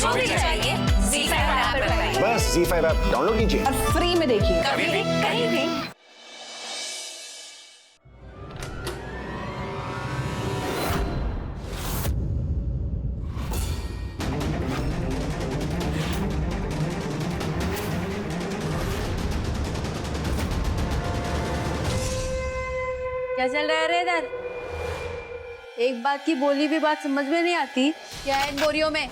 जो भी चाहिए ZEE5 ऐप पर पाइए। बस ZEE5 ऐप डाउनलोड कीजिए और फ्री में देखिए, कभी भी कहीं भी। क्या चल रहा है रे इधर? एक बात की बोली भी बात समझ में नहीं आती। क्या है इन बोरियों में?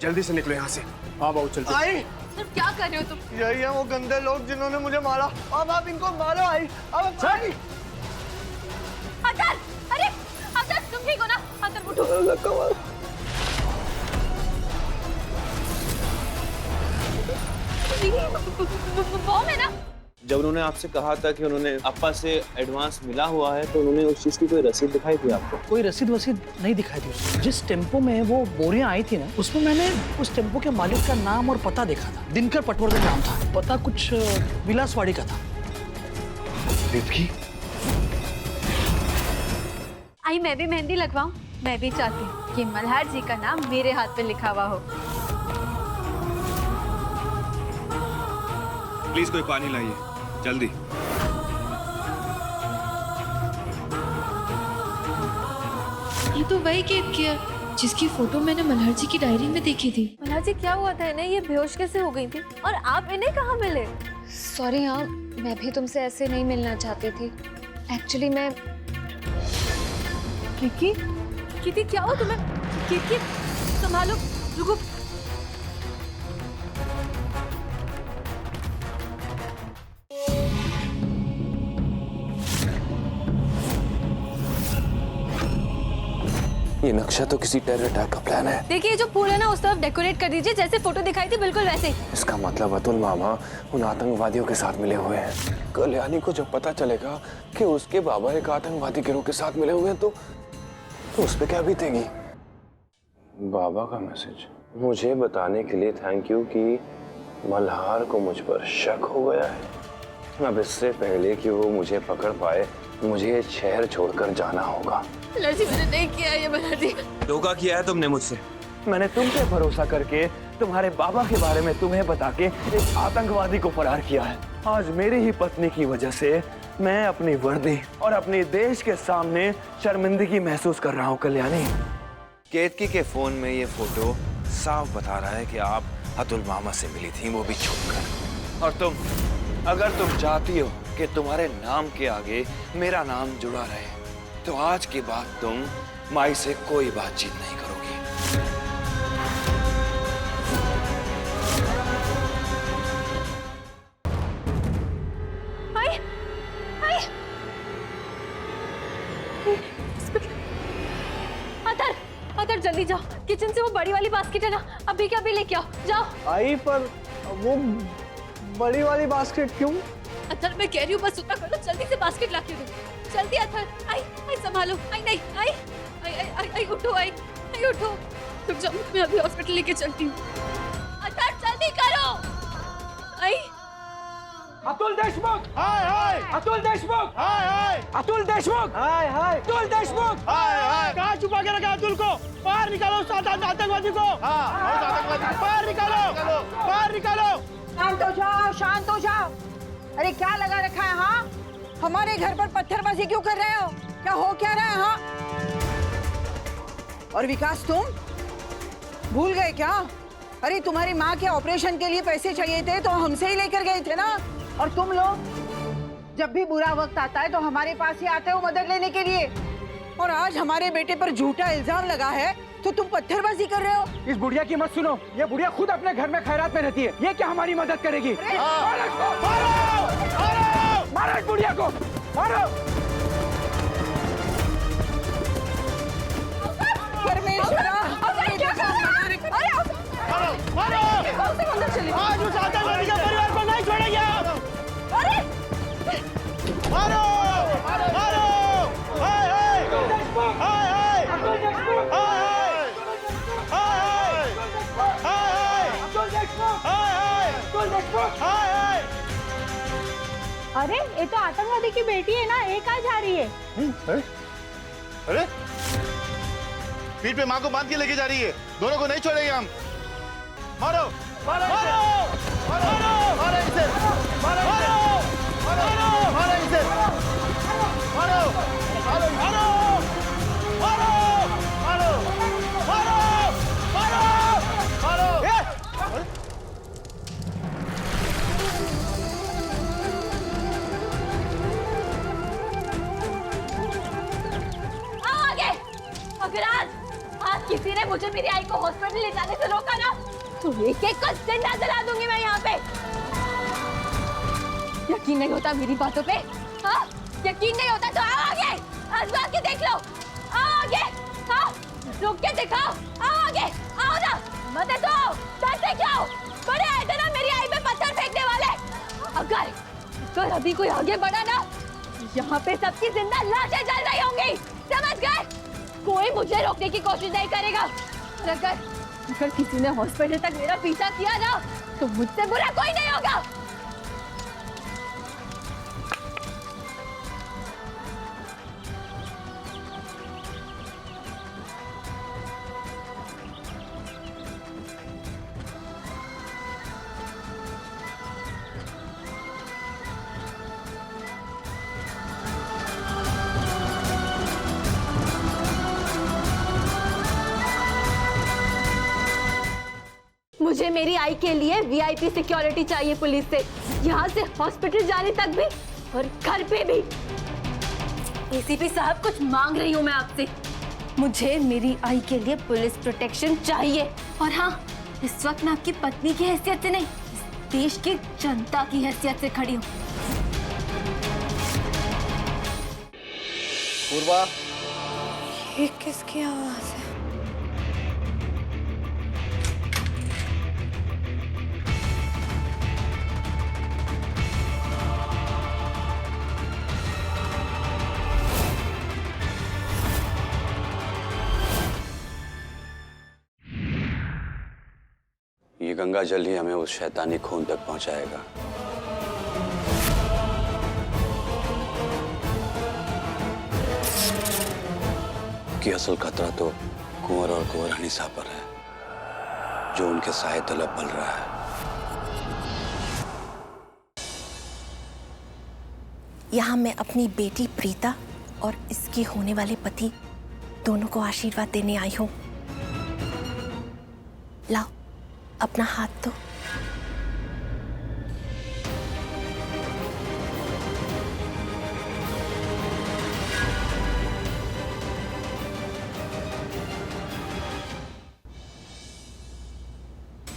जल्दी से निकलो यहाँ से। हाँ बहू चलते। आई, सर क्या कर रहे हो तुम? यही है वो गंदे लोग जिन्होंने मुझे मारा। अब आप इनको मारो। आई, अब भाई। अतर, अरे अतर तुम ठीक हो ना? अतर उठो। बॉम्ब है ना? जब उन्होंने आपसे कहा था कि उन्होंने अप्पा से एडवांस मिला हुआ है तो उन्होंने उस चीज की कोई रसीद दिखाई थी आपको? कोई रसीद वसीद नहीं दिखाई थी उसने। जिस टेम्पो में वो बोरियां आई थी ना, उसमें मैंने उस टेम्पो के मालिक का नाम और पता देखा था। दिनकर पटवर्धन नाम था, पता कुछ विलासवाड़ी का था। देवकी, आई मैं भी मेहंदी लगवाऊं? मैं भी चाहती हूँ कि मल्हार जी का नाम मेरे हाथ पे लिखा हुआ हो। प्लीज कोई पानी लाइए, जल्दी। ये तो वही केक किया जिसकी फोटो मैंने मल्हार जी की डायरी में देखी थी। मल्हार जी क्या हुआ था इन्हें? ये बेहोश कैसे हो गई थी? और आप इन्हें कहाँ मिले? सॉरी हाँ, मैं भी तुमसे ऐसे नहीं मिलना चाहती थी। एक्चुअली मैं किटी क्या हो तुम्हें? किटी संभालो, रुको। ये नक्शा तो किसी टेरर अटैक का प्लान है। देखिए जो फूल है ना उस तरफ डेकोरेट कर दीजिए, जैसे फोटो दिखाई थी बिल्कुल वैसे। इसका मतलब अतुल मामा उन आतंकवादियों के साथ मिले हुए हैं। कल्याणी को जब पता चलेगा कि उसके बाबा एक आतंकवादी गिरोह के साथ मिले हुए हैं तो उस पे क्या बीतेगी? बाबा का मैसेज मुझे बताने के लिए थैंक यू कि मल्हार को मुझ पर शक हो गया है। अब इससे पहले कि वो मुझे पकड़ पाए मुझे शहर छोड़कर जाना होगा। लड़की मैंने नहीं किया ये मल्हार जी। धोखा किया है तुमने मुझसे। मैंने तुम पे भरोसा करके तुम्हारे बाबा के बारे में तुम्हें बता के एक आतंकवादी को फरार किया है। आज मेरी ही पत्नी की वजह से मैं अपनी वर्दी और अपने देश के सामने शर्मिंदगी महसूस कर रहा हूँ। कल्याणी, केतकी के फोन में ये फोटो साफ बता रहा है कि आप अतुल मामा से मिली थी, वो भी छुपकर। और अगर तुम चाहती हो कि तुम्हारे नाम के आगे मेरा नाम जुड़ा रहे तो आज के बाद तुम माई से कोई बातचीत नहीं करोगी। अतर जल्दी जाओ, किचन से वो बड़ी वाली बास्केट है ना, अभी के अभी लेके आओ, जाओ। आई पर वो बड़ी वाली बास्केट क्यों? अतर मैं कह रही हूँ बस उतना करो, जल्दी से बास्केट ला के दो, जल्दी। अतर आई संभालो। आई नहीं, आई उठो, आई उठो, रुक जाओ, मैं अभी हॉस्पिटल लेके चलती हूँ। अतर जल्दी करो। आई अतुल देशमुख, हाय हाय। अतुल देशमुख, हाय हाय। अतुल देशमुख, हाय हाय। अतुल देशमुख, हाय हाय। कहाँ छुपा के रखा अतुल को? बाहर निकालो उस आतंकवादी को। बाहर निकालो, बाहर निकालो। शांत हो जाओ, शांत हो जाओ। अरे क्या लगा रखा है? हाँ, हमारे घर पर पत्थरबाजी क्यों कर रहे हो? क्या हो क्या रहा है? हाँ, और विकास तुम भूल गए क्या? अरे तुम्हारी माँ के ऑपरेशन के लिए पैसे चाहिए थे तो हमसे ही लेकर गए थे ना। और तुम लोग जब भी बुरा वक्त आता है तो हमारे पास ही आते हो मदद लेने के लिए। और आज हमारे बेटे पर झूठा इल्जाम लगा है तो तुम पत्थरबाजी कर रहे हो। इस बुढ़िया की मत सुनो, ये बुढ़िया खुद अपने घर में खैरात में रहती है। ये क्या हमारी मदद करेगी? मारो इस बुढ़िया को, मारो। परमेश्वरा, आज उस आतंकवादी के परिवार को नहीं छोड़ेंगे। मारो, मारो। हाय हाय, हाय हाय, अरे ये तो आतंकवादी की बेटी है ना, एक कहाँ जा रही है? अरे पीठ पे माँ को बांध के लेके जा रही है, दोनों को नहीं छोड़ेंगे हम। मारो मारो मारो मारो इसे, मारो मारो मारो मारो इसे, मारो मारो मारो मारो मारो मारो मारो मारो। आगे अगर आज किसी ने मुझे मेरी आई को हॉस्पिटल ले जाने से रोका ना, तो एक एक को जिंदा जला दूंगी मैं यहाँ पे। यकीन नहीं होता मेरी बातों पे? हाँ, यकीन नहीं होता तो आओ आगे, आजमा के देख लो। आओ आगे, हाँ, रुक के दिखाओ। आओ आगे, आओ ना, मत तो डरते क्यों? बड़े आए थे ना मेरी आई पे पत्थर फेंकने वाले। अगर अभी कोई आगे बढ़ा ना, यहाँ पे सबकी जिंदा लाशें जल रही होंगी, समझ गए? कोई मुझे रोकने की कोशिश नहीं करेगा। अगर किसी ने हॉस्पिटल तक मेरा पीछा किया ना, तो मुझसे बुरा कोई नहीं होगा। मुझे मेरी आई के लिए वीआईपी सिक्योरिटी चाहिए पुलिस से, यहाँ से हॉस्पिटल जाने तक भी और घर पे भी। एसीपी साहब, कुछ मांग रही हूँ मैं आपसे। मुझे मेरी आई के लिए पुलिस प्रोटेक्शन चाहिए। और हाँ, इस वक्त मैं आपकी पत्नी की हैसियत से नहीं, इस देश की जनता की हैसियत से खड़ी हूँ। पूर्वा, ये किसकी आवाज है? ये गंगा जल ही हमें उस शैतानी खून तक पहुंचाएगा। कि असल खतरा तो कुंवर और कुंवरानी साहब पर है, जो उनके साए तलब पल रहा है। यहाँ मैं अपनी बेटी प्रीता और इसके होने वाले पति दोनों को आशीर्वाद देने आई हूँ। लाओ अपना हाथ दो।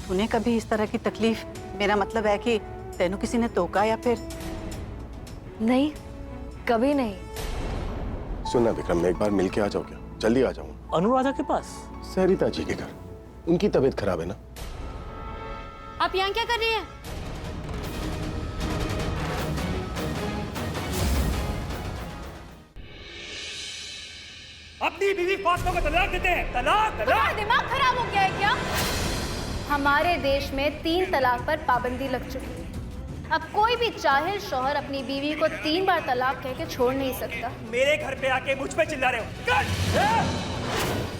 तूने कभी इस तरह की तकलीफ, मेरा मतलब है कि तेनू किसी ने टोका या फिर? नहीं, कभी नहीं। सुनना विक्रम, मैं एक बार मिल के आ जाओ क्या? जल्दी आ जाऊँ। अनुराधा के पास? सरिता जी के घर, उनकी तबीयत खराब है ना। आप यहाँ क्या कर रही हैं? अपनी बीवी फातिमा को तलाक देते हैं। तलाक तुम्हारा दिमाग खराब हो गया है क्या? हमारे देश में 3 तलाक पर पाबंदी लग चुकी है। अब कोई भी जाहिल शौहर अपनी बीवी को 3 बार तलाक कह के छोड़ नहीं सकता। मेरे घर पे आके मुझ पे चिल्ला रहे हो।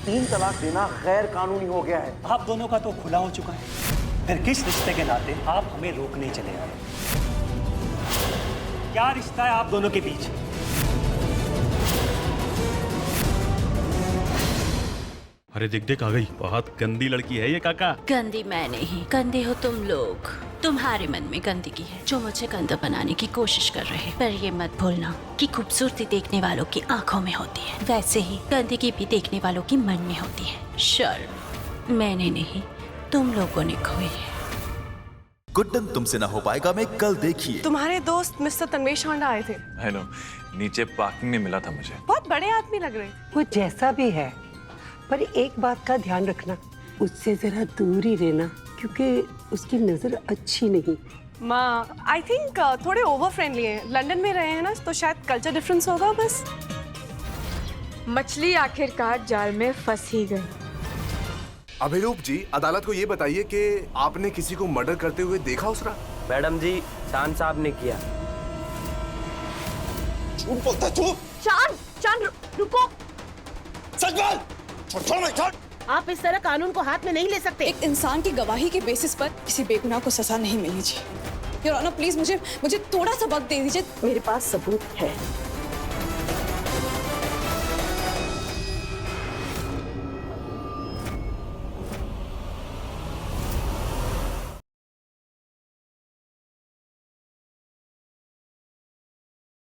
3 तलाक देना गैर कानूनी हो गया है। आप दोनों का तो खुला हो चुका है, फिर किस रिश्ते के नाते आप हमें रोकने चले आए? क्या रिश्ता है आप दोनों के बीच? अरे देख देख आ गई, बहुत गंदी लड़की है ये काका। गंदी मैं नहीं, गंदे हो तुम लोग। तुम्हारे मन में गंदगी है जो मुझे गंदा बनाने की कोशिश कर रहे हैं। पर ये मत भूलना कि खूबसूरती देखने वालों की आंखों में होती है, वैसे ही गंदगी भी देखने वालों की मन में होती है। शर्म मैंने नहीं, तुम लोगों ने खोई है। गुड्डन तुमसे ना हो पाएगा मैं कल देखिए। तुम्हारे दोस्त मिस्टर तन्वेश हांडा आए थे। हेलो, नीचे पार्किंग में मिला था मुझे। बहुत बड़े आदमी लग रहे थे। वो जैसा भी है, पर एक बात का ध्यान रखना, उससे जरा दूर ही रहना, क्योंकि उसकी नजर अच्छी नहीं। माँ, आई थिंक थोड़े ओवर फ्रेंडली हैं। लंदन में रहे हैं ना, तो शायद कल्चर डिफरेंस होगा बस। मछली आखिरकार जाल में फंस ही गई। अभिरूप जी, अदालत को ये बताइए कि आपने किसी को मर्डर करते हुए देखा उस रात? मैडम जी, शान साहब ने किया। झूठ बोलता है, चुप। चांद, चांद रुको। सच बोल। छोड़ मैं, छोड़। आप इस तरह कानून को हाथ में नहीं ले सकते। एक इंसान की गवाही के बेसिस पर किसी बेगुनाह को सजा नहीं मिलनी चाहिए। योर ऑनर प्लीज मुझे थोड़ा सा वक्त दे दीजिए। मेरे पास सबूत है।